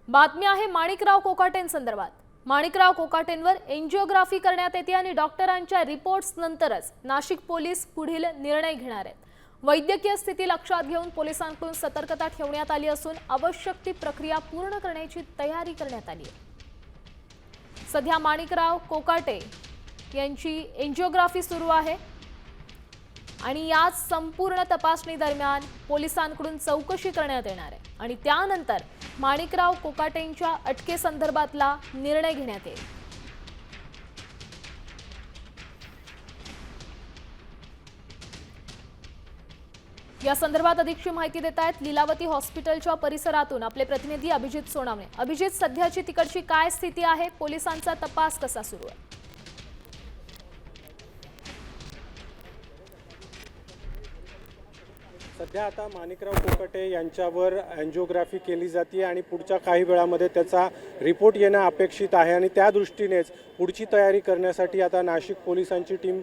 बातमी आहे माणिकराव कोकाटेंसंदर्भात। माणिकराव कोकाटेंवर एंजिओग्राफी करण्यात येते आणि डॉक्टरांच्या रिपोर्ट्स नंतरच नाशिक पोलीस पुढील निर्णय घेणार आहेत। वैद्यकीय स्थिती लक्षात घेऊन पोलिसांकडून सतर्कता ठेवण्यात आली असून आवश्यक ती प्रक्रिया पूर्ण करण्याची तयारी करण्यात आली आहे। सध्या माणिकराव कोकाटे यांची एंजिओग्राफी सुरू आहे आणि या संपूर्ण तपासणी दरम्यान पोलिसांकडून चौकशी करण्यात येणार आहे आणि त्यानंतर माणिकराव कोकाटेंच्या अटकेसंदर्भातला निर्णय घेण्यात येईल। या संदर्भात अधिकची माहिती देत आहेत लीलावती हॉस्पिटलच्या परिसरातून आपले प्रतिनिधी अभिजित सोनावणे। अभिजित, सध्याची तिकडची काय स्थिती आहे? पोलिसांचा तपास कसा सुरू आहे? सध्या आता माणिकराव कोकाटे यांच्यावर एंजिओग्राफी केली जाते आणि पुढच्या काही वेळामध्ये त्याचा रिपोर्ट येणं अपेक्षित आहे आणि त्या दृष्टीनेच पुढची तयारी करण्यासाठी आता नाशिक पोलिसांची टीम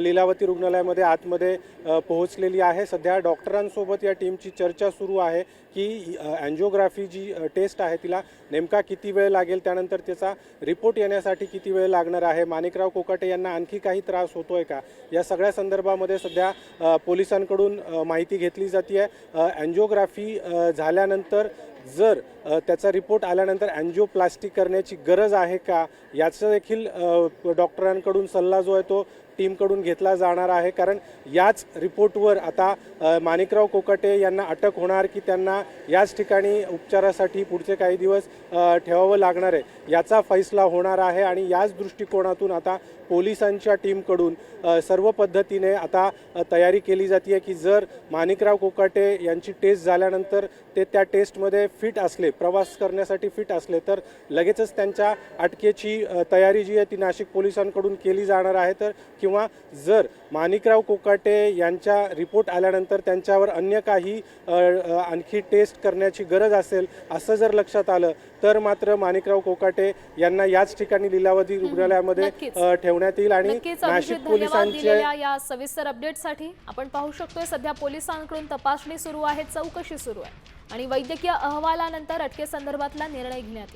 लीलावती रुग्णालयामध्ये आतमध्ये पोहोचलेली आहे। सध्या डॉक्टरांसोबत या टीमची चर्चा सुरू आहे की एंजिओग्राफी जी टेस्ट आहे तिला नेमका किती वेळ लागेल, त्यानंतर त्याचा रिपोर्ट येण्यासाठी किती वेळ लागणार आहे, माणिकराव कोकाटे यांना आणखी काही त्रास होतोय का, या सगळ्या संदर्भामध्ये सध्या पोलिसांकडून माहिती घेतली जाते आहे। एंजिओग्राफी झाल्यानंतर जर त्याचा रिपोर्ट आल्यानंतर एंजिओप्लास्टी करण्याची गरज आहे का याचा देखील डॉक्टरांकडून सल्ला जो आहे तो टीमकडून घेतला जाणार आहे। कारण याच रिपोर्टवर आता माणिकराव कोकाटे यांना अटक होणार की त्यांना याच ठिकाणी उपचारासाठी पुढचे काही दिवस ठेवावं लागणार आहे याचा फैसला होणार आहे आणि याच दृष्टिकोनातून आता पोलिसांच्या टीमकडून सर्व पद्धतीने आता तयारी केली जाते की जर माणिकराव कोकाटे यांची टेस्ट झाल्यानंतर ते त्या टेस्टमध्ये फिट असले, प्रवास करण्यासाठी फिट असले, तर लगेचच त्यांच्या अटकेची तयारी जी आहे ती नाशिक पोलिसांकडून केली जाणार आहे। तर किंवा जर माणिकराव कोकाटे यांच्या रिपोर्ट आल्यानंतर त्यांच्यावर अन्य काही आणखी टेस्ट करण्याची गरज असेल असं जर लक्षात आलं तर मात्र माणिकराव कोकाटे यांना याच ठिकाणी लीलावती रुग्णालयामध्ये ठेवण्यात येईल आणि नाशिक पोलिसांच्या या सविस्तर अपडेटसाठी आपण पाहू शकतोय सध्या पोलिसांकडून तपासणी सुरू आहे, चौकशी सुरू आहे आणि वैद्यकीय अहवालानंतर अटकेसंदर्भातला निर्णय घेण्यात येईल।